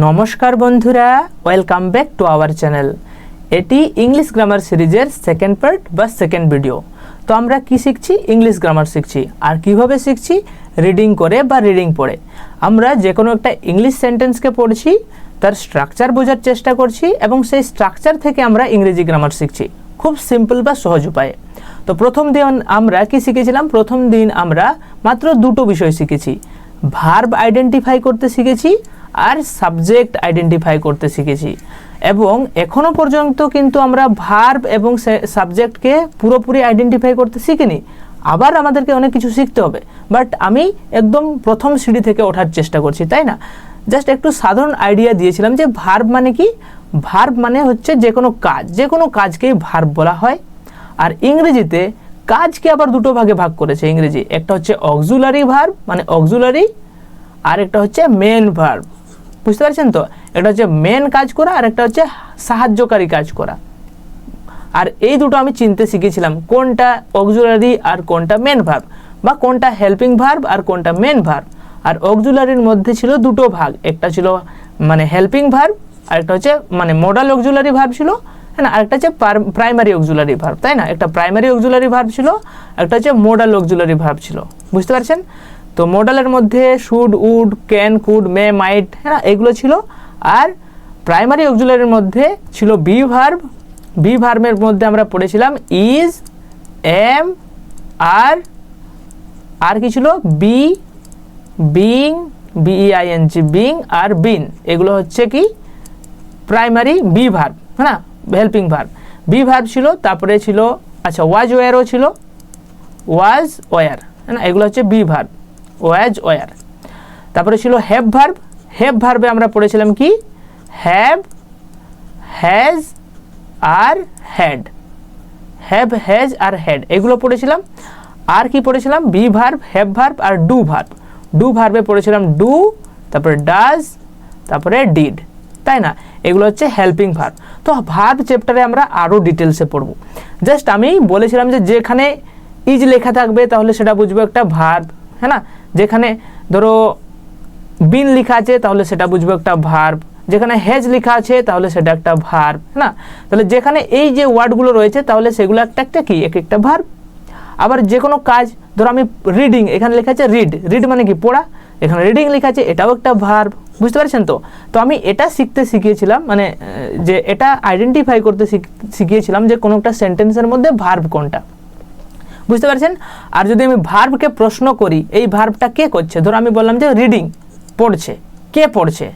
নমস্কার বন্ধুরা, welcome back to our channel. এটি ইংলিশ গ্রামার সিরিজের সেকেন্ড পার্ট বা সেকেন্ড ভিডিও। তো আমরা কি শিখছি? ইংলিশ গ্রামার শিখছি। আর কিভাবে শিখছি? রিডিং করে বা রিডিং পড়ে। আমরা যে কোনো একটা ইংলিশ সেন্টেন্সকে পড়ছি, তার স্ট্রাকচার বোঝার চেষ্টা করছি এবং সেই স্ট্রাকচার থেকে আমরা ইংরেজি গ্রামার শিখছি খুব সিম্পল বা সহজ উপায়ে। তো প্রথম দিন আমরা কি শিখেছিলাম? প্রথম দিন আমরা মাত্র দুটো বিষয় শিখেছি। ভার্ব আইডেন্টিফাই করতে শিখেছি আর সাবজেক্ট আইডেন্টিফাই করতে শিখেছি। এবং এখনো পর্যন্ত কিন্তু আমরা ভার্ব এবং সাবজেক্টকে পুরোপুরি আইডেন্টিফাই করতে শিখিনি। আবার আমাদেরকে অনেক কিছু শিখতে হবে, বাট আমি একদম প্রথম সিঁড়ি থেকে ওঠার চেষ্টা করছি, তাই না? জাস্ট একটু সাধারণ আইডিয়া দিয়েছিলাম যে ভার্ব মানে কি। ভার্ব মানে হচ্ছে যে কোনো কাজ, যে কোনো কাজকেই ভার্ব বলা হয়। আর ইংরেজিতে কাজকে আবার দুটো ভাগে ভাগ করেছে ইংরেজি। একটা হচ্ছে অক্সিলারি ভার্ব মানে অক্সিলারি, আর একটা হচ্ছে মেন ভার্ব। বুঝতে পারছেন তো? একটা হচ্ছে মেন কাজ করা আর একটা হচ্ছে সাহায্যকারী কাজ করা। আর এই দুটো আমি চিনতে শিখেছিলাম, কোনটা অক্সিলারি আর কোনটা মেন ভার্ব, বা কোনটা হেল্পিং ভার্ব আর কোনটা মেন ভার্ব। আর অক্সিলারির মধ্যে ছিল দুটো ভাগ, একটা ছিল মানে হেল্পিং ভার্ব আর একটা হচ্ছে মানে মডাল অক্সিলারি ভার্ব ছিল, হ্যাঁ না? আরেকটা হচ্ছে প্রাইমারি অক্সিলারি ভার্ব, তাই না? একটা প্রাইমারি অক্সিলারি ভার্ব ছিল, একটা হচ্ছে মডাল অক্সিলারি ভার্ব ছিল। বুঝতে পারছেন তো? মডালের মধ্যে শুড, উড, ক্যান, কুড, মে, মাইট, হ্যাঁ না, এগুলো ছিল। আর প্রাইমারি অক্সিলারির মধ্যে ছিল বি ভার্ব। বি ভার্বের মধ্যে আমরা পড়েছিলাম ইজ, এম, আর কি ছিল? বি, বিং, বিইআইএনজি, বিং আর বিন। এগুলো হচ্ছে কি প্রাইমারি বি ভার্ব, হ্যাঁ না, হেল্পিং ভার্ব। বি ভার্ব ছিল, তারপরে ছিল আচ্ছা ওয়াজ ওয়ারও ছিল, ওয়াজ ওয়ার, হ্যাঁ না, এগুলো হচ্ছে বি ভার্ব, ওয়াজ ওয়ার। তারপরে ছিল হ্যাভ ভার্ব। হ্যাভ ভার্বে আমরা পড়েছিলাম কি? হ্যাভ, হ্যাজ আর হ্যাড। হ্যাভ, হ্যাজ আর হ্যাড এগুলো পড়েছিলাম। আর কি পড়েছিলাম? বি ভার্ব, হ্যাভ ভার্ব আর ডু ভার্ব। ডু ভার্বে পড়েছিলাম ডু, তারপরে ডাজ, তারপরে ডিড, তাই না? এগুলো হচ্ছে হেল্পিং ভার্ব। তো ভার্ব চ্যাপ্টারে আমরা আরও ডিটেলসে পড়বো। জাস্ট আমি বলেছিলাম যে যেখানে ইজ লেখা থাকবে তাহলে সেটা বুঝবো একটা ভার্ব, হ্যাঁ না? যেখানে ধরো বিন লেখা আছে তাহলে সেটা বুঝবো একটা ভার্ব, যেখানে হ্যাজ লেখা আছে তাহলে সেটা একটা ভার্ব, না? তাহলে যেখানে এই যে ওয়ার্ডগুলো রয়েছে তাহলে সেগুলো একটা একটা কি এক একটা ভার্ব। আবার যে কোনো কাজ, ধরো আমি রিডিং, এখানে লেখা আছে রিড, রিড মানে কি পড়া, এখানে রিডিং লেখা আছে, এটাও একটা ভার্ব। বুঝতে পারছেন তো? তো আমি এটা শিখতে শিখিয়েছিলাম, মানে যে এটা আইডেন্টিফাই করতে শিখিয়েছিলাম যে কোনো একটা সেন্টেন্সের মধ্যে ভার্ব কোনটা। বুঝতে পারছেন? আর যদি আমি ভার্বকে প্রশ্ন করি, এই ভার্বটা কে করছে? ধরো আমি বললাম যে রিডিং, পড়ছে, কে পড়ছে?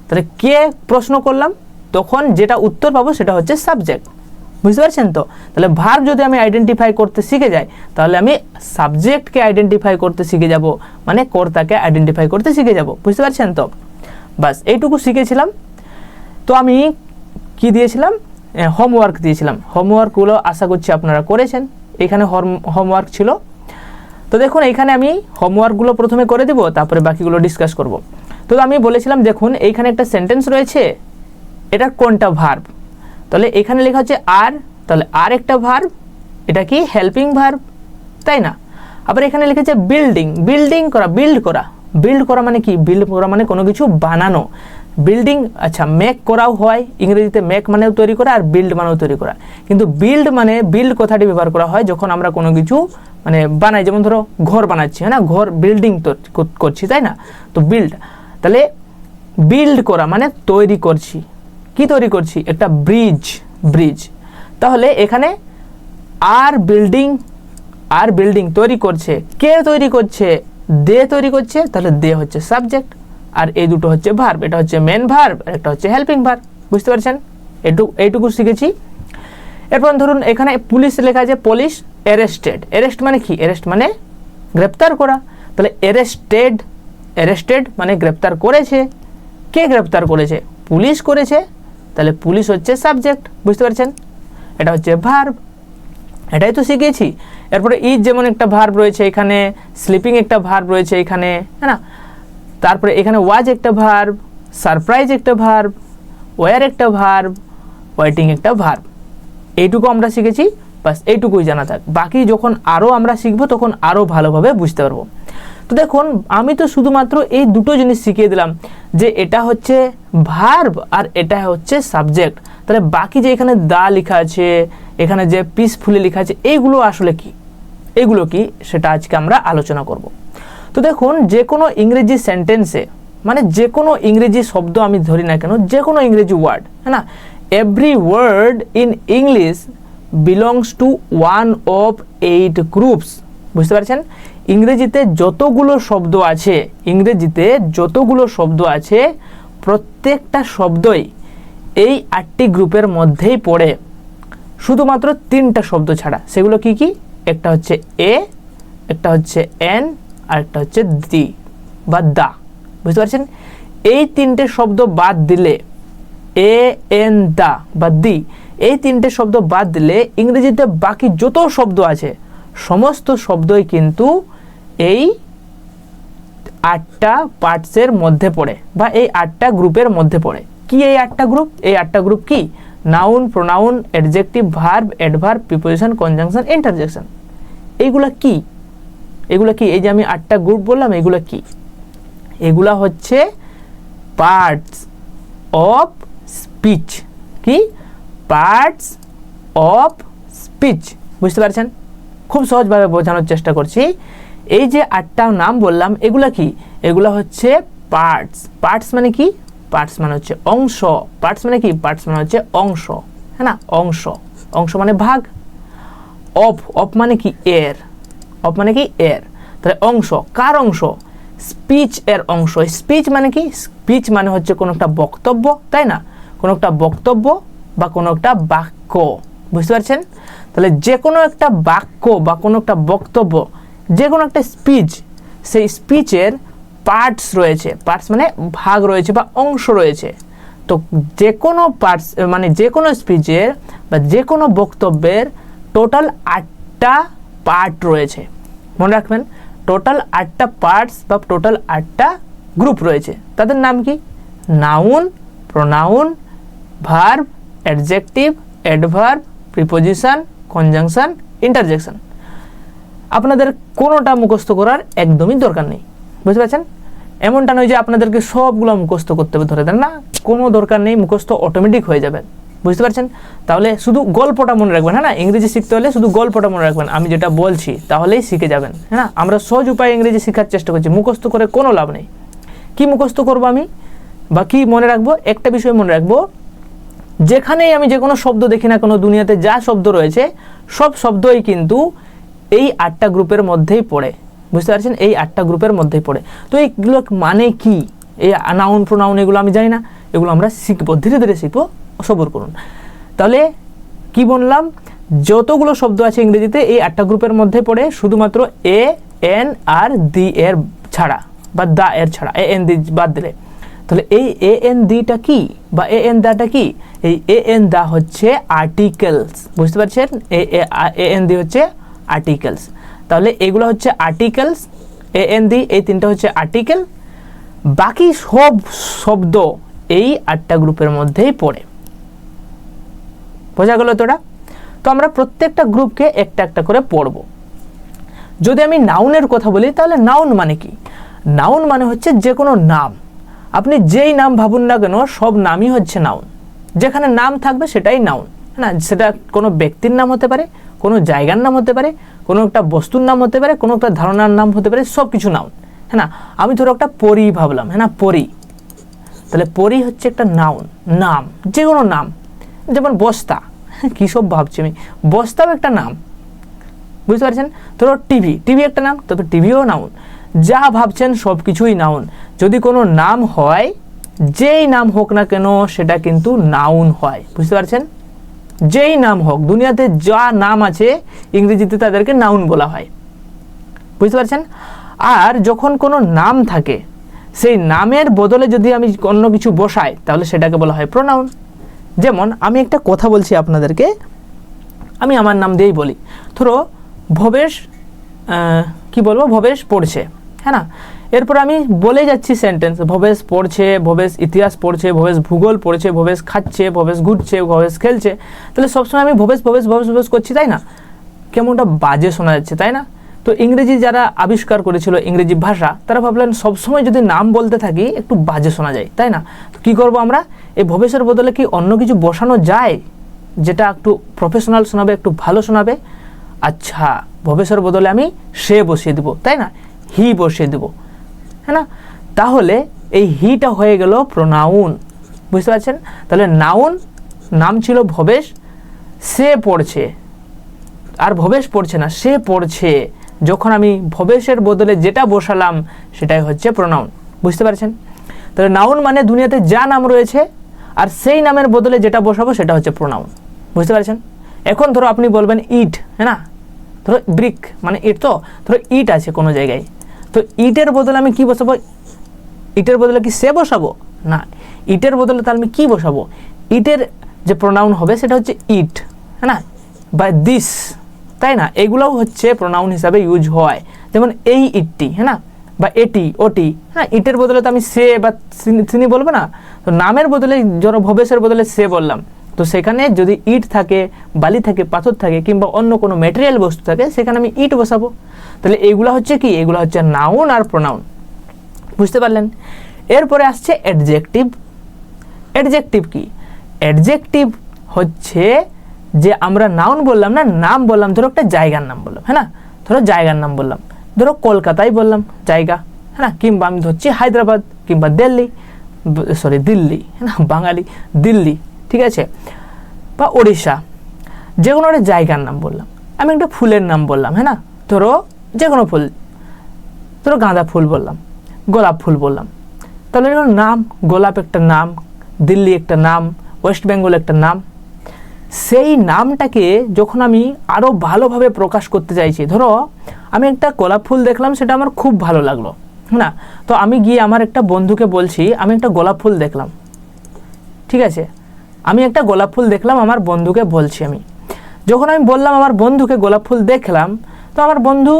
তাহলে কে প্রশ্ন করলাম, তখন যেটা উত্তর পাবো সেটা হচ্ছে সাবজেক্ট। বুঝতে পারছেন তো? তাহলে ভার্ব যদি আমি আইডেন্টিফাই করতে শিখে যাই তাহলে আমি সাবজেক্টকে আইডেন্টিফাই করতে শিখে যাব, মানে কর্তাকে আইডেন্টিফাই করতে শিখে যাব। বুঝতে পারছেন তো? বাস এইটুকু শিখেছিলাম। তো আমি কি দিয়েছিলাম? হোমওয়ার্ক দিয়েছিলাম। হোমওয়ার্কগুলো আশা করছি আপনারা করেছেন। এখানে হোমওয়ার্ক ছিল। তো দেখুন এইখানে আমি হোমওয়ার্কগুলো প্রথমে করে দেবো, তারপরে বাকিগুলো ডিসকাস করব। তো আমি বলেছিলাম দেখুন এইখানে একটা সেন্টেন্স রয়েছে, এটা কোনটা ভার্ব? তাহলে এখানে লেখা হচ্ছে আর, তাহলে আর একটা ভার্ব, এটা কি হেল্পিং ভার্ব, তাই না? আবার এখানে লিখেছে বিল্ডিং, বিল্ডিং করা, বিল্ড করা। বিল্ড করা মানে কি? বিল্ড করা মানে কোনো কিছু বানানো। বিল্ডিং আচ্ছা মেক করাও হয়, ইংরেজিতে মেক মানেও তৈরি করা আর বিল্ড মানেও তৈরি করা। কিন্তু বিল্ড মানে বিল্ড কথাটি ব্যবহার করা হয় যখন আমরা কোনো কিছু মানে বানাই, যেমন ধরো ঘর বানাচ্ছি, হ্যাঁ না, ঘর বিল্ডিং করছি, তাই না? তো বিল্ড, তাহলে বিল্ড করা মানে তৈরি করছি। কি তৈরি করছি? একটা ব্রিজ, ব্রিজ। তাহলে এখানে আর বিল্ডিং তৈরি করছে, কে তৈরি করছে? দে তৈরি করছে, তাহলে দে হচ্ছে সাবজেক্ট আর এই দুটো হচ্ছে ভার্ব। এটা হচ্ছে মেন ভার্ব আর একটা হচ্ছে হেল্পিং ভার্ব। বুঝতে পারছেন? এইটুকু শিখেছি। এরপর ধরুন এখানে পুলিশ লেখা আছে, পুলিশ অ্যারেস্টেড। অ্যারেস্ট মানে কি? অ্যারেস্ট মানে গ্রেপ্তার করা। তাহলে অ্যারেস্টেড মানে গ্রেপ্তার করেছে। কে গ্রেপ্তার করেছে? পুলিশ করেছে, তাহলে পুলিশ হচ্ছে সাবজেক্ট। বুঝতে পারছেন? এটা হচ্ছে ভার্ব। এটাই তো শিখেছি। এরপরে ইজ যেমন একটা ভার্ব রয়েছে, এখানে স্লিপিং একটা ভার্ব রয়েছে এখানে, হ্যাঁ না? তারপরে এখানে ওয়াজ একটা ভার্ব, সারপ্রাইজ একটা ভার্ব, ওয়ার একটা ভার্ব, ওয়েটিং একটা ভার্ব। এইটুকু আমরা শিখেছি, বাস এইটুকুই জানা থাক। বাকি যখন আরও আমরা শিখবো তখন আরও ভালোভাবে বুঝতে পারবো। তো দেখুন আমি তো শুধুমাত্র এই দুটো জিনিস শিখিয়ে দিলাম, যে এটা হচ্ছে ভার্ব আর এটা হচ্ছে সাবজেক্ট, তাহলে বাকি যে এখানে দা লেখা আছে, এখানে যে পিসফুলি লেখা আছে, এইগুলো আসলে কি, এগুলো কি সেটা আজকে আমরা আলোচনা করব। তো দেখুন, যে কোনো ইংরেজি সেন্টেন্সে, মানে যে কোনো ইংরেজি শব্দ আমি ধরি না কেন, যে কোনো ইংরেজি ওয়ার্ড, হ্যাঁ না, every word in English belongs to one of 8 groups. বুঝতে পারছেন? ইংরেজিতে যতগুলো শব্দ আছে, ইংরেজিতে যতগুলো শব্দ আছে, প্রত্যেকটা শব্দই এই 8টি গ্রুপের মধ্যেই পড়ে, শুধুমাত্র 3টা শব্দ ছাড়া। সেগুলো কি কি? একটা হচ্ছে এ, একটা হচ্ছে এন, আর একটা হচ্ছে দি বা দা। বুঝতে পারছেন? এই 3টে শব্দ বাদ দিলে, এ এন দা বা দি, এই 3টে শব্দ বাদ দিলে ইংরেজিতে বাকি যত শব্দ আছে সমস্ত শব্দই কিন্তু এই 8টা পার্টসের মধ্যে পড়ে বা এই 8টা গ্রুপের মধ্যে পড়ে। কি এই 8টা গ্রুপ? এই 8টা গ্রুপ কি? Noun, pronoun, adjective, verb, adverb, preposition, conjunction, interjection. এইগুলা কি? এগুলা কি? এই যে আমি 8টা গ্রুপ বললাম, এগুলা কি? এগুলা হচ্ছে পার্টস অফ স্পিচ। কি? Parts of speech. বুঝতে পারছেন? খুব সহজভাবে বোঝানোর চেষ্টা করছি। এই যে 8টা নাম বললাম, এগুলা কি? এগুলা হচ্ছে পার্টস। পার্টস মানে কি? পার্টস মানে হচ্ছে অংশ। পার্টস মানে কি? পার্টস মানে হচ্ছে অংশ, হ্যাঁ না, অংশ। অংশ মানে ভাগ। অফ, অফ মানে কি? এর। অফ মানে কি? এর। তাহলে অংশ, কার অংশ? স্পিচ এর অংশ। স্পিচ মানে কি? স্পিচ মানে হচ্ছে কোনো একটা বক্তব্য, তাই না? কোনো একটা বক্তব্য বা কোনো একটা বাক্য। বুঝতে পারছেন? তাহলে যে কোনো একটা বাক্য বা কোনো একটা বক্তব্য, যে কোনো একটা স্পিচ, সেই স্পিচের পার্টস রয়েছে। পার্টস মানে ভাগ রয়েছে বা অংশ রয়েছে। তো যে কোনো পার্টস মানে যে কোনো স্পিচের বা যে কোনো বক্তব্যের টোটাল 8টা পার্ট রয়েছে। মনে রাখবেন, টোটাল 8টা পার্টস বা টোটাল 8টা গ্রুপ রয়েছে। তাদের নাম কি? Noun, pronoun, verb, adjective, adverb, preposition, conjunction, interjection. আপনাদের কোনোটা মুখস্থ করার একদমই দরকার নেই। বুঝতে পারছেন? এমনটা নয় যে আপনাদেরকে সবগুলো মুখস্থ করতে হবে, ধরে দেন না, কোনো দরকার নেই, মুখস্থ অটোমেটিক হয়ে যাবে। বুঝতে পারছেন? তাহলে শুধু গল্পটা মনে রাখবেন, হ্যাঁ না, ইংরেজি শিখতে হলে শুধু গল্পটা মনে রাখবেন, আমি যেটা বলছি তাহলেই শিখে যাবেন, হ্যাঁ না। আমরা সহজ উপায়ে ইংরেজি শেখার চেষ্টা করছি, মুখস্থ করে কোনো লাভ নেই। কি মুখস্থ করবো আমি বা কি মনে রাখবো? একটা বিষয় মনে রাখবো, যেখানেই আমি যে কোনো শব্দ দেখি না কোনো, দুনিয়াতে যা শব্দ রয়েছে সব শব্দই কিন্তু এই 8টা গ্রুপের মধ্যেই পড়ে। বুঝতে পারছেন? এই 8টা গ্রুপের মধ্যেই পড়ে। তো এইগুলো মানে কি? এই নাউন, প্রোনাউন, এগুলো আমি জানি না, এগুলো আমরা শিখবো, ধীরে ধীরে শিখবো, সবর করুন। তাহলে কি বললাম? যতগুলো শব্দ আছে ইংরেজিতে এই 8টা গ্রুপের মধ্যে পড়ে, শুধুমাত্র এ, এন আর দি এর ছাড়া বা দা এর ছাড়া, এ এন দি বাদ দিলে। তাহলে এই এ এন দিটা কি বা এ এন দাটা কি? এই এ এন দা হচ্ছে আর্টিকেলস। বুঝতে পারছেন? এ এন দি হচ্ছে আর্টিকেলস। তাহলে এগুলো হচ্ছে আর্টিকেলস, এ এন দি, এই 3টা হচ্ছে আর্টিকেল। বাকি সব শব্দ এই 8টা গ্রুপের মধ্যেই পড়ে। বোঝা গেল তোরা? তো আমরা প্রত্যেকটা গ্রুপকে একটা একটা করে পড়ব। যদি আমি নাউনের কথা বলি, তাহলে নাউন মানে কি? নাউন মানে হচ্ছে যে কোনো নাম। আপনি যেই নাম ভাবুন না কেন, সব নামই হচ্ছে নাউন। যেখানে নাম থাকবে সেটাই নাউন, না, সেটা কোনো ব্যক্তির নাম হতে পারে, কোনো জায়গার নাম হতে পারে, কোনো একটা বস্তুর নাম হতে পারে, কোনো একটা ধারণার নাম হতে পারে, সব কিছু নাউন, হ্যাঁ না। আমি ধরো একটা পরী ভাবলাম, হ্যাঁ না, পরী। তাহলে পরী হচ্ছে একটা নাউন, নাম, যে কোনো নাম। যেমন বস্তা, কী সব ভাবছি আমি, বস্তাও একটা নাম। বুঝতে পারছেন? ধরো টিভি, টিভি একটা নাম, তবে টিভিও নাউন। যা ভাবছেন সব কিছুই নাউন। যদি কোনো নাম হয়, যেই নাম হোক না কেন, সেটা কিন্তু নাউন হয়। বুঝতে পারছেন? যেই নাম হোক, দুনিয়াতে যা নাম আছে ইংরেজিতে তাদেরকে নাউন বলা হয়। বুঝতে পারছেন? আর যখন কোনো নাম থাকে, সেই নামের বদলে যদি আমি অন্য কিছু বসাই, তাহলে সেটাকে বলা হয় প্রোনাউন। যেমন আমি একটা কথা বলছি আপনাদেরকে, আমি আমার নাম দিয়েই বলি। ধরো ভবেশ, কি বলবো, ভবেশ পড়ছে, হ্যাঁ না। এরপর আমি বলে যাচ্ছি সেন্টেন্স, ভবেশ পড়ছে, ভবেশ ইতিহাস পড়ছে, ভবেশ ভূগোল পড়ছে, ভবেশ খাচ্ছে, ভবেশ ঘুরছে, ভবেশ খেলছে। তাহলে সবসময় আমি ভবেশ ভবেশ ভবেশ ভবেশ করছি, তাই না? কেমনটা বাজে শোনা যাচ্ছে, তাই না? তো ইংরেজি যারা আবিষ্কার করেছিল ইংরেজি ভাষা, তারা ভাবলেন সবসময় যদি নাম বলতে থাকি একটু বাজে শোনা যায়, তাই না? তো কী করবো আমরা, এই ভবেশের বদলে কি অন্য কিছু বসানো যায় যেটা একটু প্রফেশনাল শোনাবে, একটু ভালো শোনাবে? আচ্ছা, ভবেশের বদলে আমি সে বসিয়ে দেবো, তাই না? হি বসিয়ে দেবো, হ্যাঁ না? তাহলে এই হিটা হয়ে গেল প্রোনাউন। বুঝতে পারছেন? তাহলে নাউন, নাম ছিল ভবেশ, সে পড়ছে, আর ভবেশ পড়ছে না, সে পড়ছে। যখন আমি ভবেশের বদলে যেটা বসালাম সেটাই হচ্ছে প্রোনাউন। বুঝতে পারছেন? তাহলে নাউন মানে দুনিয়াতে যা নাম রয়েছে, আর সেই নামের বদলে যেটা বসাবো সেটা হচ্ছে প্রোনাউন। বুঝতে পারছেন? এখন ধরো আপনি বলবেন ইট, হ্যাঁ না? ধরো ব্রিক মানে ইট, তো ধরো ইট আছে কোনো জায়গায়, তো ইটের বদলে আমি কি বসাবো? ইটের বদলে কি সে বসাবো? না, ইটের বদলে তাহলে আমি কি বসাবো? ইটের যে প্রোনাউন হবে সেটা হচ্ছে ইট, হ্যাঁ না? বা দিস, তাই না? এগুলোও হচ্ছে প্রোনাউন হিসাবে ইউজ হয়। যেমন এই ইটটি, হ্যাঁ না? বা এটি, ওটি, হ্যাঁ। ইটের বদলে তো আমি সে বা তিনি বলবো না, তো নামের বদলে ধরো ভবেশের বদলে সে বললাম, তো সেখানে যদি ইট থাকে, বালি থাকে, পাথর থাকে, কিংবা অন্য কোনো ম্যাটেরিয়াল বস্তু থাকে, সেখানে আমি ইট বসাবো। তাহলে এগুলো হচ্ছে কি? এগুলো হচ্ছে নাউন আর প্রোনাউন। বুঝতে পারলেন? এরপরে আসছে অ্যাডজেক্টিভ। অ্যাডজেক্টিভ কি? অ্যাডজেক্টিভ হচ্ছে যে আমরা নাউন বললাম না, নাম বললাম, ধরো একটা জায়গার নাম বললাম, হ্যাঁ না? ধরো জায়গার নাম বললাম, ধরো কলকাতায় বললাম জায়গা, হ্যাঁ না? কিংবা আমি ধরছি হায়দ্রাবাদ, কিংবা দিল্লি, দিল্লি, হ্যাঁ না? বাঙালি, দিল্লি, ঠিক আছে? বা ওড়িশা, যে কোনো একটা জায়গার নাম বললাম। আমি একটা ফুলের নাম বললাম, হ্যাঁ না? ধরো যে কোনো ফুল, ধরো গাঁদা ফুল বললাম, গোলাপ ফুল বললাম। তাহলে নাম, গোলাপ একটা নাম, দিল্লি একটা নাম, ওয়েস্ট বেঙ্গল একটা নাম। সেই নামটাকে যখন আমি আরও ভালোভাবে প্রকাশ করতে চাইছি, ধরো আমি একটা গোলাপ ফুল দেখলাম, সেটা আমার খুব ভালো লাগলো, না? তো আমি গিয়ে আমার একটা বন্ধুকে বলছি আমি একটা গোলাপ ফুল দেখলাম, ঠিক আছে? আমি একটা গোলাপ ফুল দেখলাম, আমার বন্ধুকে বলছি আমি। যখন আমি বললাম আমার বন্ধুকে গোলাপ ফুল দেখলাম, তো আমার বন্ধু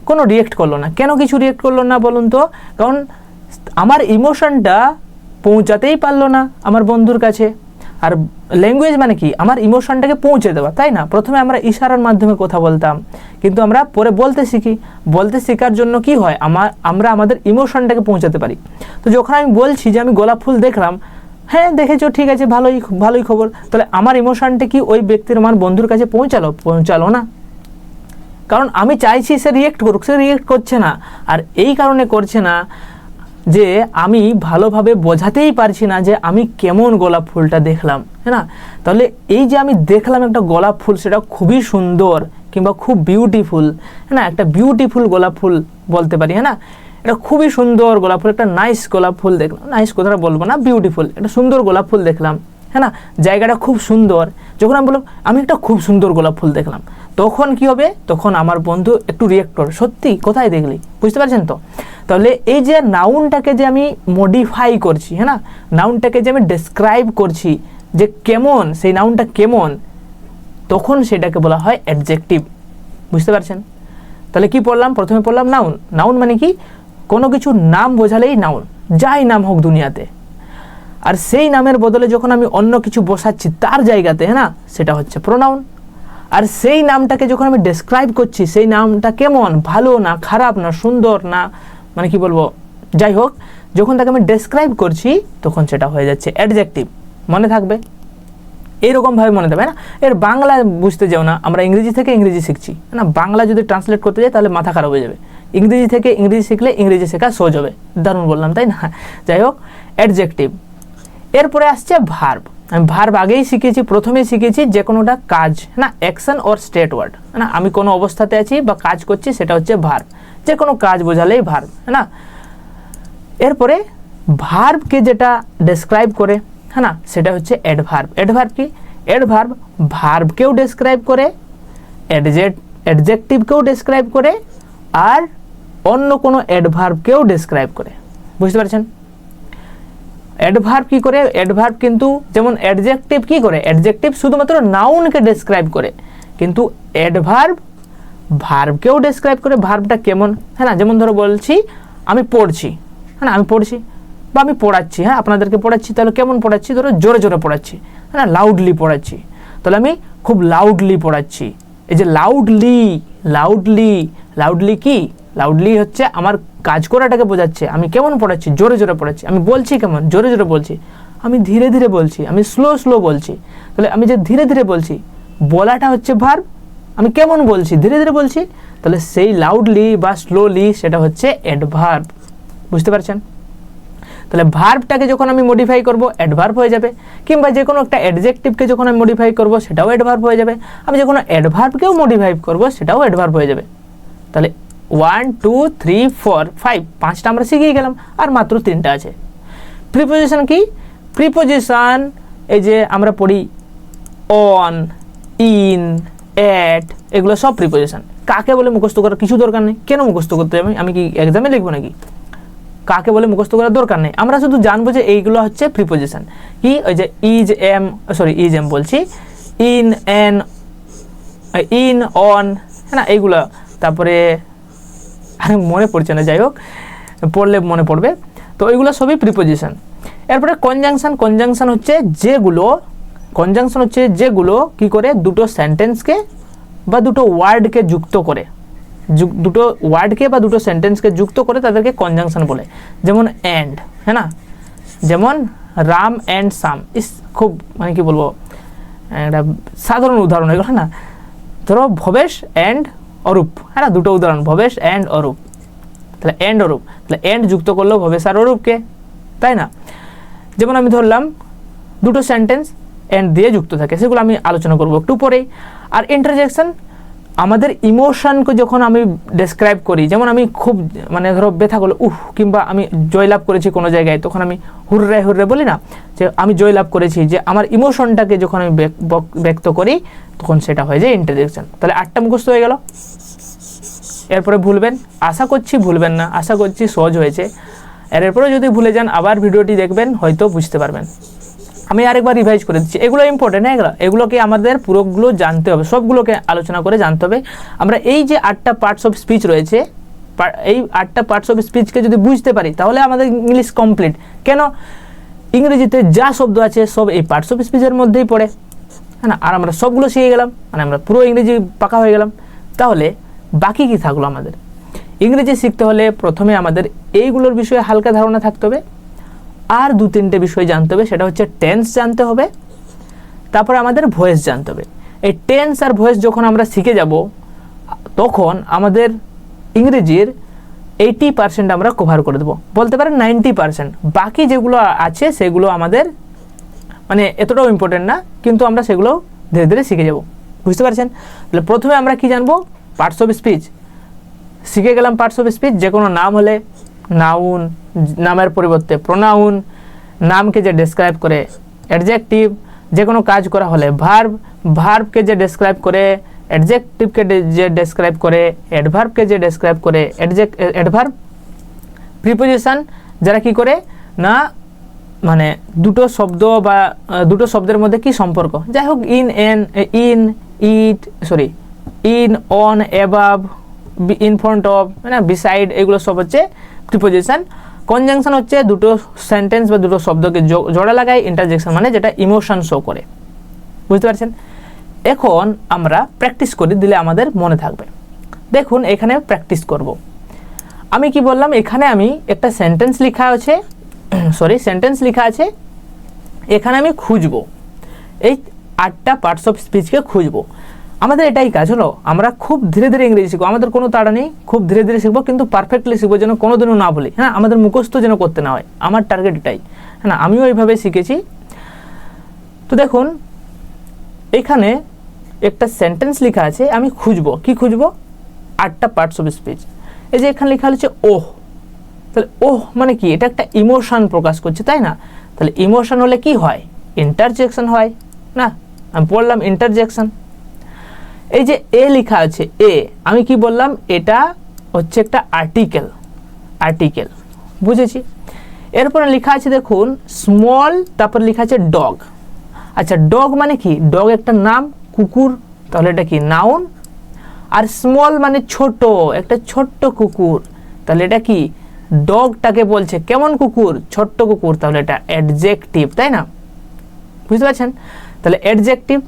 কোনো রিয়েক্ট করলো না। কেন কিছু রিয়েক্ট করলো না বলুন তো? কারণ আমার ইমোশনটা পৌঁছাতেই পারলো না আমার বন্ধুর কাছে। আর ল্যাঙ্গুয়েজ মানে কি? আমার ইমোশনটাকে পৌঁছে দেওয়া, তাই না? প্রথমে আমরা ইশারার মাধ্যমে কথা বলতাম, কিন্তু আমরা পরে বলতে শিখি। বলতে শেখার জন্য কি হয়, আমরা আমাদের ইমোশনটাকে পৌঁছাতে পারি। তো যখন আমি বলছি যে আমি গোলাপ ফুল দেখলাম, হ্যাঁ দেখেছো, ঠিক আছে, ভালোই খবর, তাহলে আমার ইমোশনটা কি ওই ব্যক্তির, আমার বন্ধুর কাছে পৌঁছালো না? কারণ আমি চাইছি সে রিয়েক্ট করুক, সে রিয়েক্ট করছে না। আর এই কারণে করছে না যে আমি ভালোভাবে বোঝাতেই পারছি না যে আমি কেমন গোলাপ ফুলটা দেখলাম, হ্যাঁ না? তাহলে এই যে আমি দেখলাম একটা গোলাপ ফুল, সেটা খুবই সুন্দর কিংবা খুব বিউটিফুল, হ্যাঁ না? একটা বিউটিফুল গোলাপ ফুল বলতে পারি, হ্যাঁ না? এটা খুবই সুন্দর গোলাপ ফুল, একটা নাইস গোলাপ ফুল দেখলাম, নাইস কথাটা বলবো না, বিউটিফুল, একটা সুন্দর গোলাপ ফুল দেখলাম, হ্যাঁ না? জায়গাটা খুব সুন্দর। যখন আমি বললাম আমি একটা খুব সুন্দর গোলাপ ফুল দেখলাম, তখন কি হবে? তখন আমার বন্ধু একটু রিয়েক্ট করে, সত্যি কোথায় দেখলি? বুঝতে পারছেন তো? তাহলে এই যে নাউনটাকে যে আমি মডিফাই করছি, হ্যাঁ না? নাউনটাকে যে আমি ডেসক্রাইব করছি যে কেমন, সেই নাউনটা কেমন, তখন সেটাকে বলা হয় অ্যাডজেক্টিভ। বুঝতে পারছেন? তাহলে কি পড়লাম? প্রথমে পড়লাম নাউন। নাউন মানে কি? কোনো কিছু নাম বোঝালেই নাউন, যাই নাম হোক দুনিয়াতে। আর সেই নামের বদলে যখন আমি অন্য কিছু বসাচ্ছি তার জায়গাতে, হ্যাঁ না, সেটা হচ্ছে প্রোনাউন। আর সেই নামটাকে যখন আমি ডেসক্রাইব করছি, সেই নামটা কেমন, ভালো না খারাপ না সুন্দর না, মানে কি বলবো, যাই হোক, যখন তাকে আমি ডেসক্রাইব করছি তখন সেটা হয়ে যাচ্ছে অ্যাডজেক্টিভ। মনে থাকবে, এইরকমভাবে মনে থাকবে না। এর বাংলা বুঝতে যাও না, আমরা ইংরেজি থেকে ইংরেজি শিখছি না, বাংলা যদি ট্রান্সলেট করতে যাই তাহলে মাথা খারাপ হয়ে যাবে। ইংরেজি থেকে ইংরেজি শিখলে ইংরেজি শেখা সহজ হবে। দারুণ বললাম, তাই না? যাই হোক, অ্যাডজেক্টিভ। এরপরে আসছে ভার্ব। আমি ভার্ব আগেই শিখেছি, প্রথমেই শিখেছি যে কোনোটা কাজ, না, অ্যাকশন অর স্টেট ওয়ার্ড, না, আমি কোনো অবস্থাতে আছি বা কাজ করছি, সেটা হচ্ছে ভার্ব। যে কোনো কাজ বোঝালেই ভার্ব, না। এরপরে ভার্বকে যেটা ডেসক্রাইব করে, হ্যাঁ না, সেটা হচ্ছে অ্যাডভার্ব। অ্যাডভার্ব কি? অ্যাডভার্ব ভার্বকেও ডেসক্রাইব করে, অ্যাডজেক্টিভকেও ডেসক্রাইব করে, আর অন্য কোনো অ্যাডভার্বকেও ডেসক্রাইব করে। বুঝতে পারছেন? অ্যাডভার্ব কি করে? অ্যাডভার্ব কিন্তু যেমন অ্যাডজেক্টিভ কি করে? অ্যাডজেক্টিভ শুধুমাত্র নাউনকে ডেসক্রাইব করে, কিন্তু অ্যাডভার্ব ভার্বকেও ডেসক্রাইব করে। ভার্বটা কেমন, হ্যাঁ না? যেমন ধরো বলছি আমি পড়ছি, হ্যাঁ না, আমি পড়ছি, বা আমি পড়াচ্ছি, হ্যাঁ আপনাদেরকে পড়াচ্ছি। তাহলে কেমন পড়াচ্ছি? ধরো জোরে জোরে পড়াচ্ছি, হ্যাঁ না, লাউডলি পড়াচ্ছি। তাহলে আমি খুব লাউডলি পড়াচ্ছি, এই যে লাউডলি কি, লাউডলি হচ্ছে আমার কাজ করাটাকে বোঝাচ্ছে, আমি কেমন পড়াচ্ছি, জোরে জোরে পড়াচ্ছি, আমি বলছি কেমন, জোরে জোরে বলছি, আমি ধীরে ধীরে বলছি, আমি স্লো বলছি। তাহলে আমি যে ধীরে ধীরে বলছি, বলাটা হচ্ছে ভার্ব, আমি কেমন বলছি, ধীরে ধীরে বলছি, তাহলে সেই লাউডলি বা স্লোলি সেটা হচ্ছে অ্যাডভার্ব। বুঝতে পারছেন? তাহলে ভার্বটাকে যখন আমি মডিফাই করব অ্যাডভার্ব হয়ে যাবে, কিংবা যে কোনো একটা অ্যাডজেক্টিভকে যখন আমি মডিফাই করব সেটাও অ্যাডভার্ব হয়ে যাবে, আমি যে কোনো অ্যাডভার্বকেও মডিফাই করব সেটাও অ্যাডভার্ব হয়ে যাবে। তাহলে 1 2 3 4 5 5টা আমরা শিখেই গেলাম, আর মাত্র 3টা আছে। প্রিপোজিশন কি? প্রিপোজিশন এই যে আমরা পড়ি অন, ইন, অ্যাট, এগুলো সব প্রিপোজিশন। কাকে বলে মুখস্থ করার কিছু দরকার নেই। কেন মুখস্থ করতে হবে? আমি কি এক্সামে লিখবো নাকি? কাকে বলে মুখস্থ করার দরকার নেই, আমরা শুধু জানবো যে এইগুলো হচ্ছে প্রিপোজিশন। কি? ওই যে ইজ এম বলছি, ইন, এন, ইন, অন, হ্যাঁ না, এইগুলো। তারপরে মনে পড়ছে না, যাই হোক, পড়লে মনে পড়বে। তো এইগুলো সবই প্রিপোজিশন। এরপরে কনজাংশন হচ্ছে যেগুলো কি করে দুটো সেন্টেন্সকে বা দুটো ওয়ার্ডকে যুক্ত করে, দুটো ওয়ার্ডকে বা দুটো সেন্টেন্সকে যুক্ত করে তাদেরকে কনজাংশন বলে। যেমন অ্যান্ড, হ্যাঁ না, যেমন রাম অ্যান্ড সাম, খুব মানে কি বলবো, একটা সাধারণ উদাহরণ এগুলো না। ধরো ভবেশ অ্যান্ড অরূপ, হ্যাঁ না, দুটো উদাহরণ, ভবেশ অ্যান্ড অরূপ। তাহলে অ্যান্ড অরূপ, তাহলে অ্যান্ড যুক্ত করলো ভবেশ আর অরূপকে, তাই না? যেমন আমি ধরলাম দুটো সেন্টেন্স অ্যান্ড দিয়ে যুক্ত থাকে, সেগুলো আমি আলোচনা করবো একটু পরেই। আর ইন্টারজেকশন আমাদের ইমোশনকে যখন আমি ডেসক্রাইব করি, যেমন আমি খুব মানে ধরো ব্যথা করলো কিংবা আমি জয়লাভ করেছি কোনো জায়গায়, তখন আমি হুররে বলি না, যে আমি জয়লাভ করেছি, যে আমার ইমোশনটাকে যখন আমি ব্যক্ত করি তখন সেটা হয়ে যায় ইন্টারজেকশন। তাহলে 8টা মুখস্থ হয়ে গেল। এরপরে ভুলবেন, আশা করছি ভুলবেন না, আশা করছি সহজ হয়েছে। এরপরে যদি ভুলে যান আবার ভিডিওটি দেখবেন, হয়তো বুঝতে পারবেন। আমি আরেকবার রিভাইজ করে দিচ্ছি, এগুলো ইম্পর্টেন্ট, হ্যাঁ, এগুলোকে আমাদের পুরোগুলো জানতে হবে, সবগুলোকে আলোচনা করে জানতে হবে। আমরা এই যে 8টা পার্টস অফ স্পিচ রয়েছে, এই 8টা পার্টস অফ স্পিচকে যদি বুঝতে পারি তাহলে আমাদের ইংলিশ কমপ্লিট। কেন? ইংরেজিতে যা শব্দ আছে সব এই পার্টস অফ স্পিচের মধ্যেই পড়ে, হ্যাঁ না, আর আমরা সবগুলো শিখে গেলাম, মানে আমরা পুরো ইংরেজি পাকা হয়ে গেলাম। তাহলে বাকি কি থাকলো আমাদের? ইংরেজি শিখতে হলে প্রথমে আমাদের এইগুলোর বিষয়ে হালকা ধারণা থাকতে হবে, আর 2-3টে বিষয় জানতে হবে। সেটা হচ্ছে টেন্স জানতে হবে, তারপরে আমাদের ভয়েস জানতে হবে। এই টেন্স আর ভয়েস যখন আমরা শিখে যাব তখন আমাদের ইংরেজির 80% আমরা কভার করে দেবো, বলতে পারেন 90%। বাকি যেগুলো আছে সেগুলো আমাদের মানে এতটাও ইম্পর্টেন্ট না, কিন্তু আমরা সেগুলো ধীরে ধীরে শিখে যাব। বুঝতে পারছেন? তাহলে প্রথমে আমরা কি জানবো? পার্টস অফ স্পিচ শিখে গেলাম। পার্টস অফ স্পিচ, যে কোনো নাম হলে নাউন, নামের পরিবর্তে প্রোনাউন, নামকে যে ডেসক্রাইব করে অ্যাডজেক্টিভ, যে কোনো কাজ করা হলে ভার্ব, ভার্বকে যে ডেসক্রাইব করে অ্যাডজেক্টিভকে যে ডেসক্রাইব করে, অ্যাডভার্বকে যে ডেসক্রাইব করে অ্যাডভার্ব। প্রিপোজিশন যারা কি করে না, মানে দুটো শব্দ বা দুটো শব্দের মধ্যে কি সম্পর্ক, যাই হোক, in, on, above, in front of, মানে বিসাইড, এগুলো সব হচ্ছে প্রিপোজিশন। কনজাংশন হচ্ছে দুটো সেন্টেন্স বা দুটো শব্দকে জোড়া লাগায়। ইন্টারজেকশন মানে যেটা ইমোশন শো করে। বুঝতে পারছেন? এখন আমরা প্র্যাকটিস করে দিলে আমাদের মনে থাকবে। দেখুন এখানে প্র্যাকটিস করব। আমি কি বললাম, এখানে আমি একটা সেন্টেন্স লেখা আছে, এখানে আমি খুঁজবো এই 8টা পার্টস অফ স্পিচকে খুঁজবো। আমাদের এটাই কাজ হলো, আমরা খুব ধীরে ধীরে ইংরেজি শিখবো, আমাদের কোনো তাড়া নেই, খুব ধীরে ধীরে শিখবো, কিন্তু পারফেক্টলি শিখবো, যেন কোনোদিনও না বলি, হ্যাঁ, আমাদের মুখস্থ যেন করতে না হয়, আমার টার্গেট এটাই, হ্যাঁ না, আমিও এইভাবে শিখেছি। তো দেখুন এখানে একটা সেন্টেন্স লেখা আছে, আমি খুঁজবো, কি খুঁজবো? 8টা পার্টস অফ স্পিচ। এই যে এখানে লেখা হচ্ছে ওহ, তাহলে ওহ মানে কি? এটা একটা ইমোশন প্রকাশ করছে, তাই না? তাহলে ইমোশন হলে কি হয়? ইন্টারজেকশন হয় না? আমি বললাম ইন্টারজেকশন। এই যে এ লেখা আছে, আমি কি বললাম? এটা হচ্ছে একটা আর্টিকেল, বুঝেছি। এরপরে লেখা আছে দেখুন স্মল, তারপর লেখা আছে ডগ। আচ্ছা, ডগ মানে কি? ডগ একটা নাম, কুকুর, তাহলে এটা কি? নাউন। আর স্মল মানে ছোট, একটা ছোট্ট কুকুর, তাহলে এটা কি? ডগটাকে বলছে কেমন কুকুর? ছোট্ট কুকুর, তাহলে এটা অ্যাডজেক্টিভ, তাই না? বুঝতে পারছেন? তাহলে অ্যাডজেক্টিভ।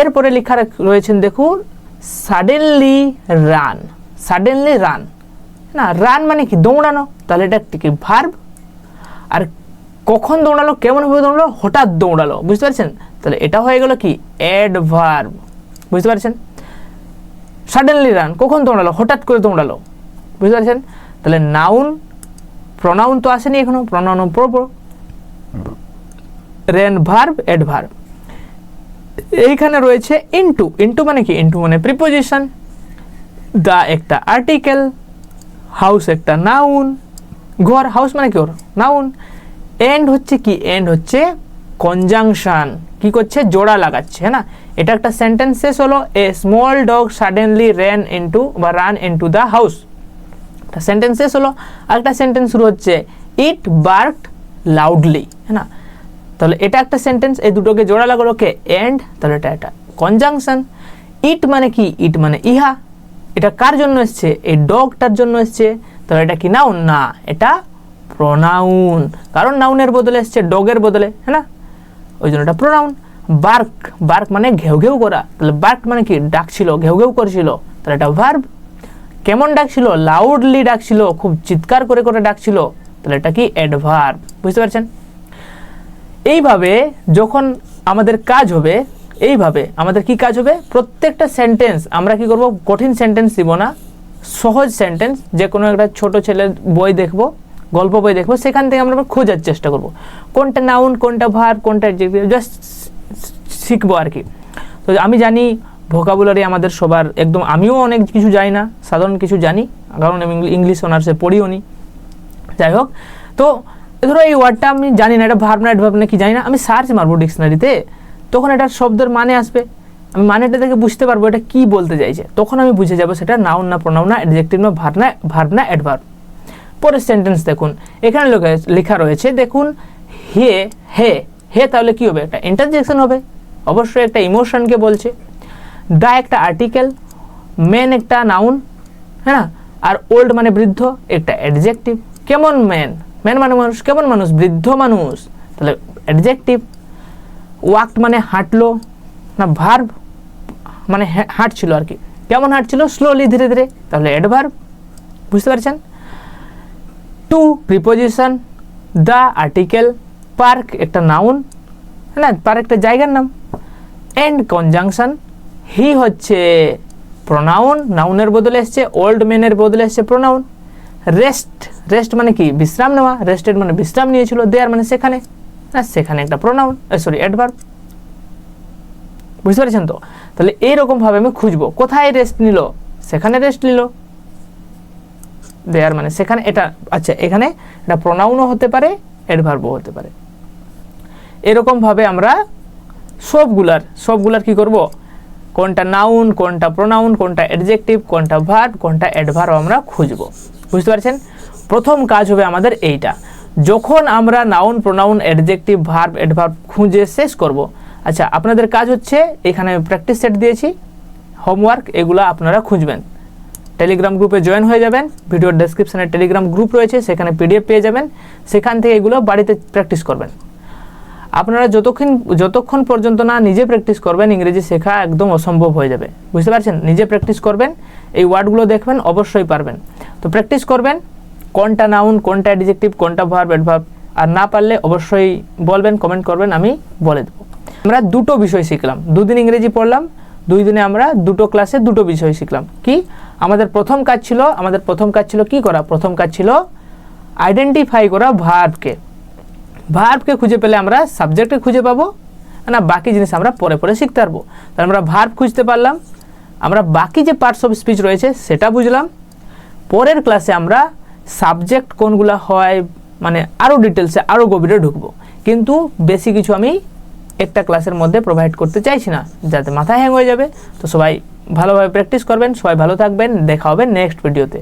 এরপরে লেখা রয়েছেন দেখুন সাডেনলি রান, সাডেনলি রান না, রান মানে কি দৌড়ানো, তাহলে এটা কি ভার্ব। আর কখন দৌড়ালো, কেমনভাবে দৌড়ালো, হঠাৎ দৌড়ালো, বুঝতে পারছেন, তাহলে এটা হয়ে গেল কি অ্যাডভার্ব, বুঝতে পারছেন। সাডেনলি রান কখন দৌড়ালো, হঠাৎ করে দৌড়ালো, বুঝতে পারছেন। তাহলে নাউন, প্রনাউন তো আসেনি এখনো, প্রনাউন পড়বো, রেন ভার্ব, অ্যাডভার্ব। এইখানে রয়েছে ইনটু, ইনটু মানে কি, ইনটু মানে প্রিপোজিশন, দা একটা আর্টিকেল, হাউস একটা নাউন, ঘর, হাউস মানে কি ওর নাউন, এন্ড হচ্ছে কি, এন্ড হচ্ছে কনজাংশন, কি করছে, জোড়া লাগাচ্ছে, হ্যাঁ না। এটা একটা সেন্টেন্স শেষ হলো, a small dog suddenly ran into বা রান ইনটু দ্য হাউস, একটা সেন্টেন্স শেষ হলো। আর একটা সেন্টেন্স শুরু হচ্ছে ইট বার্কড লাউডলি, হ্যাঁ না। তাহলে এটা একটা সেন্টেন্স, এই দুটোকে জোড়া লাগালো কে, এন্ড, তাহলে এটা একটা কনজাংশন। ইট মানে কি, ইট মানে ইহা, এটা কার জন্য এসছে, এই ডগটার জন্য এসছে, তাহলে এটা কি নাউন না, এটা প্রোনাউন, কারণ নাউনের বদলে এসছে ডগের বদলে, হ্যাঁ না, ওই জন্য এটা প্রোনাউন। বার্ক, বার্ক মানে ঘেউ ঘেউ করা, তাহলে বার্ক মানে কি ডাকছিল, ঘেউ ঘেউ করছিল, তাহলে এটা ভার্ব। কেমন ডাকছিল, লাউডলি ডাকছিল, খুব চিৎকার করে করে ডাকছিল, তাহলে এটা কি অ্যাডভার্ব, বুঝতে পারছেন। এইভাবে যখন আমাদের কাজ হবে, এইভাবে আমাদের কি কাজ হবে, প্রত্যেকটা সেন্টেন্স আমরা কি করব, কঠিন সেন্টেন্স দিব না, সহজ সেন্টেন্স, যে কোনো একটা ছোট ছেলের বই দেখবো, গল্প বই দেখবো, সেখান থেকে আমরা খোঁজার চেষ্টা করব কোনটা নাউন, কোনটা ভার্ব, কোনটা অ্যাডজেক্টিভ, জাস্ট শিখবো আর কি। তো আমি জানি ভোকাবুলারি আমাদের সবার একদম, আমিও অনেক কিছু জানি না, সাধারণ কিছু জানি, কারণ আমি ইংলিশ অনার্সে পড়িও নি। যাই হোক, তো ধরো এই ওয়ার্ডটা আমি জানি না, এটা ভার্ব না অ্যাডভার্ব না কি জানি না, আমি সার্চ মারবো ডিকশনারিতে, তখন এটার শব্দের মানে আসবে, আমি মানেটা থেকে বুঝতে পারবো এটা কি বলতে চাইছে, তখন আমি বুঝে যাবো সেটা নাউন না, প্রোনাউন না, অ্যাডজেক্টিভ না, ভার্ব না, অ্যাডভার্ব। পরের সেন্টেন্স দেখুন, এখানে লেখা রয়েছে দেখুন হে, হে, হে, তাহলে কি হবে, একটা ইন্টারজেকশন হবে, অবশ্যই একটা ইমোশনকে বলছে। দা একটা আর্টিকেল, মেন একটা নাউন, হ্যাঁ, আর ওল্ড মানে বৃদ্ধ, একটা অ্যাডজেক্টিভ। কেমন ম্যান, ম্যান মানে মানুষ, কেমন মানুষ, বৃদ্ধ মানুষ, তাহলে অ্যাডজেক্টিভ। ওয়াকড মানে হাঁটলো না, ভার্ব মানে হাঁটছিল আর কি, কেমন হাঁটছিল, স্লোলি, ধীরে ধীরে, তাহলে অ্যাডভার্ব, বুঝতে পারছেন। টু প্রিপোজিশন, দা আর্টিকেল, পার্ক একটা নাউন, হ্যাঁ না, পার্ক একটা জায়গার নাম, এন্ড কনজাংশন, হি হচ্ছে প্রোনাউন, নাউনের বদলে এসছে, ওল্ড ম্যানের বদলে এসছে প্রোনাউন। রেস্ট, রেস্ট মানে কি বিশ্রাম নেওয়া, রেস্টেড মানে বিশ্রাম নিয়েছিল, দেয়ার মানে সেখানে, সেখানে একটা প্রোনাউন, সরি অ্যাডভার্ব, বুঝতে পারছেন তো। তাহলে এইরকম ভাবে আমি খুঁজবো কোথায় রেস্ট নিল, সেখানে রেস্ট নিল, দেয়ার মানে সেখানে, এটা আচ্ছা, এখানে এটা প্রোনাউনও হতে পারে, অ্যাডভার্বও হতে পারে। এরকম ভাবে আমরা সবগুলার কি করব, কোনটা নাউন, কোনটা প্রোনাউন, কোনটা অ্যাডজেক্টিভ, কোনটা ভার্ব, কোনটা অ্যাডভার্ব আমরা খুঁজবো, বুঝতে পারছেন। প্রথম কাজ হবে আমাদের এইটা, যখন আমরা noun, pronoun, adjective, verb, adverb খুঁজে শেষ করব। আচ্ছা, আপনাদের কাজ হচ্ছে, এখানে প্র্যাকটিস সেট দিয়েছি, হোমওয়ার্ক, এগুলো আপনারা খুঁজবেন, টেলিগ্রাম গ্রুপে জয়েন হয়ে যাবেন, ভিডিওর ডেসক্রিপশনে টেলিগ্রাম গ্রুপ রয়েছে, সেখানে পিডিএফ পেয়ে যাবেন, সেখান থেকে এগুলো বাড়িতে প্র্যাকটিস করবেন। আপনারা যতক্ষণ পর্যন্ত না নিজে প্র্যাকটিস করবেন, ইংরেজি শেখা একদম অসম্ভব হয়ে যাবে, বুঝতে পারছেন। নিজে প্র্যাকটিস করবেন, এই ওয়ার্ডগুলো দেখবেন, অবশ্যই পারবেন। তো প্র্যাকটিস করবেন, কোনটা নাউন, কোনটা অ্যাডজেক্টিভ, কোনটা ভার্ব, অ্যাডভার্ব, আর না পারলে অবশ্যই বলবেন, কমেন্ট করবেন, আমি বলে দেবো। আমরা দুটো বিষয় শিখলাম, দুদিন ইংরেজি পড়লাম, 2 দিনে আমরা দুটো ক্লাসে দুটো বিষয় শিখলাম। কি আমাদের প্রথম কাজ ছিল কি করা, প্রথম কাজ ছিল আইডেন্টিফাই করা ভার্বকে খুঁজে পেলে আমরা সাবজেক্টকে খুঁজে পাবো না, বাকি জিনিস আমরা পরে পরে শিখতে পারবো। তাহলে আমরা ভার্ব খুঁজতে পারলাম, আমরা বাকি যে পার্টস অফ স্পিচ রয়েছে সেটা বুঝলাম। পরের ক্লাসে আমরা সাবজেক্ট কোনগুলো হয় মানে আরও ডিটেলসে, আরও গভীরে ঢুকবো, কিন্তু বেশি কিছু আমি একটা ক্লাসের মধ্যে প্রোভাইড করতে চাইছি না, যাতে মাথা হ্যাং হয়ে যাবে। তো সবাই ভালোভাবে প্র্যাকটিস করবেন, সবাই ভালো থাকবেন, দেখা হবে নেক্সট ভিডিওতে।